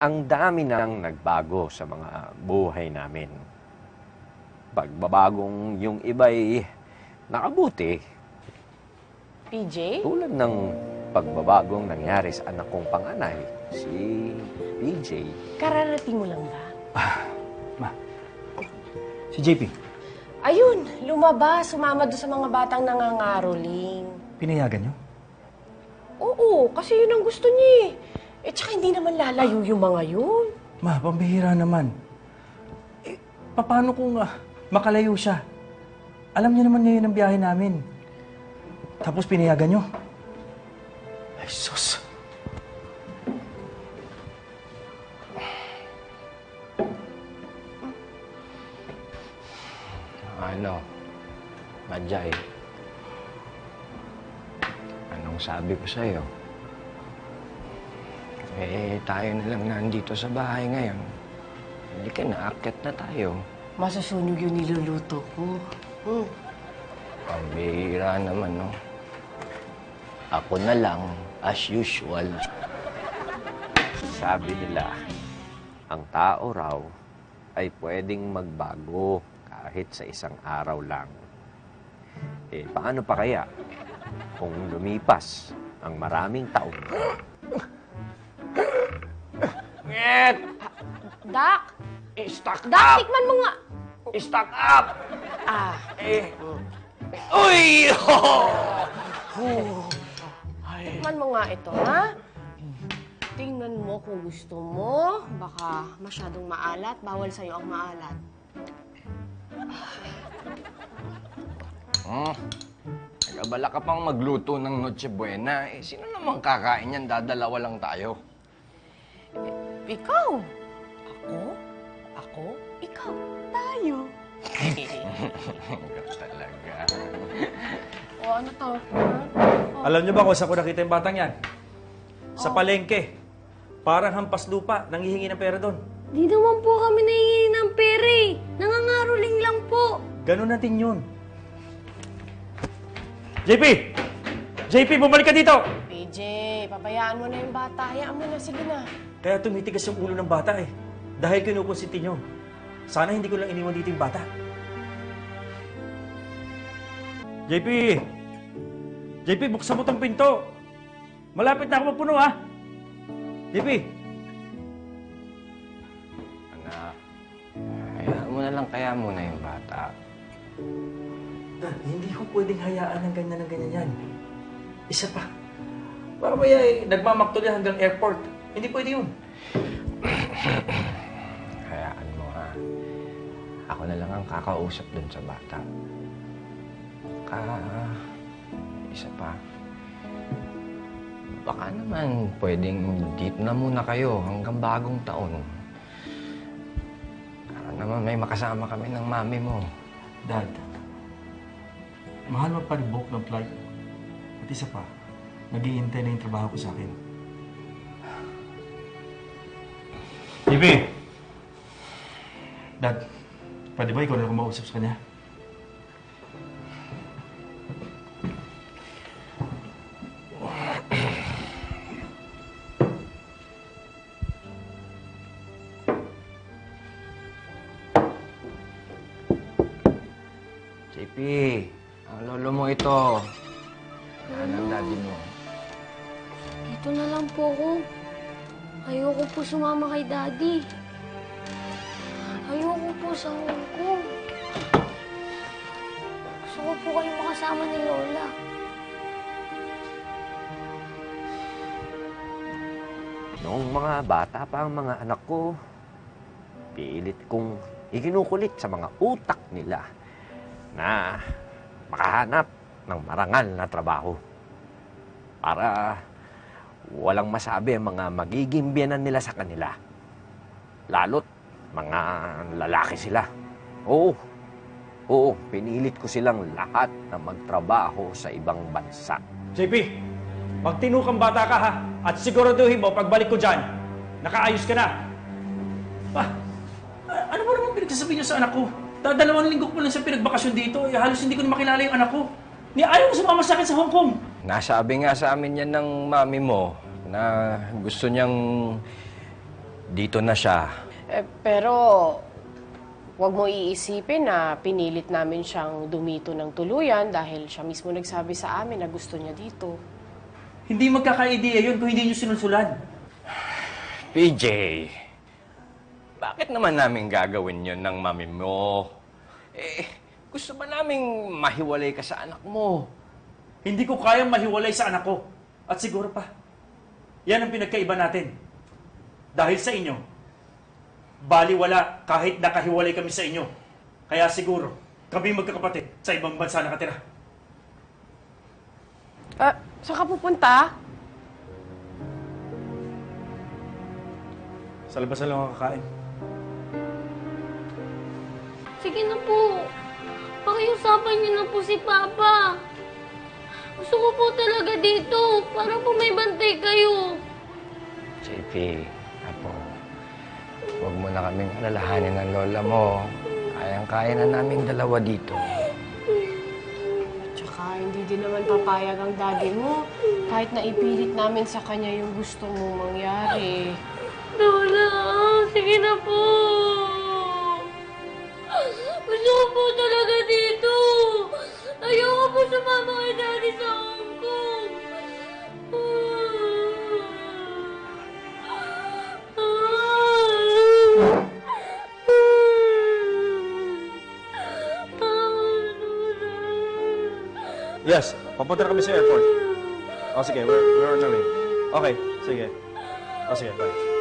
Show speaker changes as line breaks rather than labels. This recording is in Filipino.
ang dami nang nagbago sa mga buhay namin. Pagbabagong yung iba'y nakabuti.
PJ?
Tulad ng pagbabagong nangyari sa anak kong panganay, si PJ.
Kararating mo lang ba?
Ma, si JP,
Ayun, lumabas. Sumama doon sa mga batang nangangaroling.
pinayagan niyo?
Oo, kasi yun ang gusto niya eh. Tsaka hindi naman lalayo yung mga yun.
Ma, pambihira naman. Eh, paano kung makalayo siya? Alam niya naman ngayon ang biyahe namin. Tapos pinayagan niyo? Ay, sus.
Ano, Majay, anong sabi ko sa'yo? Tayo na lang nandito sa bahay ngayon. Hindi ka na, aakyat na tayo.
Masusunog yung niluluto ko.
Ang bihira naman, no? Ako na lang, as usual. Sabi nila, ang tao raw ay pwedeng magbago kahit sa isang araw lang. Paano pa kaya kung lumipas ang maraming taon? Nget!
Dak!
Stock
Dak,
up!
tikman mo nga!
Stock up!
Ah,
Uy!
tikman mo nga ito, ha? Tingnan mo kung gusto mo. Baka masyadong maalat. Bawal sa'yo ang maalat.
Nag-abala ka pang magluto ng Noche Buena. Sino namang kakain yan? Dadalawa lang tayo.
Ikaw. Ako. Ako. Ikaw. Tayo.
Talaga.
O, ano to?
Alam niyo ba kung saan ko nakita yung batang yan? Sa palengke. Parang hampas lupa, nanghihingi ng pera doon.
Di naman po kami nahihingi ng pera eh. Nangangaroling lang po.
Ganun natin yun. JP! JP, bumalik ka dito!
PJ, pabayaan mo na yung bata. Hayaan mo na. Sige na.
Kaya tumitigas yung ulo ng bata eh. Dahil kinukonsinti nyo. Sana hindi ko lang iniwan dito yung bata. JP! JP, buksan mo tong pinto. Malapit na ako mapuno, ha? JP!
Anak, hayaan mo na lang kaya muna yung bata.
Dad, hindi ko pwedeng hayaan ng ganyan yan. Isa pa. Baka ba nagmamaktuloy hanggang airport? Hindi pwede yun.
Hayaan mo, ha? Ako na lang ang kakausap dun sa bata. Isa pa. Baka naman pwedeng dito na muna kayo hanggang bagong taon. Para naman may makasama kami ng mami mo.
Dad, mahal magpa-rebook ng flight. At isa pa, nag-iintay na yung trabaho ko sa akin. JP! Dad, pwede ba ikaw na kumausap sa kanya?
JP, ang lolo mo ito. Yan ang daddy mo.
Dito na lang po ako. Ayoko po sumama kay Daddy. Ayoko po sa Hong Kong. Gusto ko po kayo makasama ni Lola.
Noong mga bata pa ang mga anak ko, pilit kong ikinukulit sa mga utak nila na makahanap ng marangal na trabaho para walang masabi ang mga magiging biyenan nila sa kanila. Lalo't mga lalaki sila. Oo, pinilit ko silang lahat na magtrabaho sa ibang bansa.
JP, pag tinukang bata ka ha, at siguraduhin mo pagbalik ko dyan, nakaayos ka na. Ano ba naman pinagsasabihin niyo sa anak ko? Dalawang linggo ko lang sa pinagbakasyon dito, halos hindi ko na makilala yung anak ko. Ayaw ko sumama sa akin sa Hong Kong.
Nasabi nga sa amin yan ng mami mo na gusto niyang
Dito na siya.
Pero, wag mo iisipin na pinilit namin siyang dumito ng tuluyan dahil siya mismo nagsabi sa amin na gusto niya dito.
Hindi magkaka-idea yun kung hindi nyo sinusulan.
PJ, bakit naman namin gagawin yon ng mami mo? Gusto ba naming mahiwalay ka sa anak mo?
Hindi ko kayang mahiwalay sa anak ko. At siguro pa, yan ang pinagkaiba natin. Dahil sa inyo, baliwala kahit nakahiwalay kami sa inyo. Kaya siguro, kami magkakapatid sa ibang bansa nakatira.
Saan ka pupunta?
Sa labasan lang ako kakain.
Sige na po. Pakiusapan niyo na po si Papa. Gusto ko po talaga dito para po may bantay kayo.
JP, Apo, huwag mo na kaming alalahanin ng lola mo. Kayang-kaya na naming dalawa dito.
Tsaka hindi din naman papayag ang daddy mo kahit na ipilit namin sa kanya yung gusto mong mangyari.
Lola, sige na po. Gusto ko po talaga dito. Ayoko po sumama kay Daddy sa Hong Kong.
Yes, papunta na kami sa airport. O sige, we're on our way. Okay, sige. O sige, bye.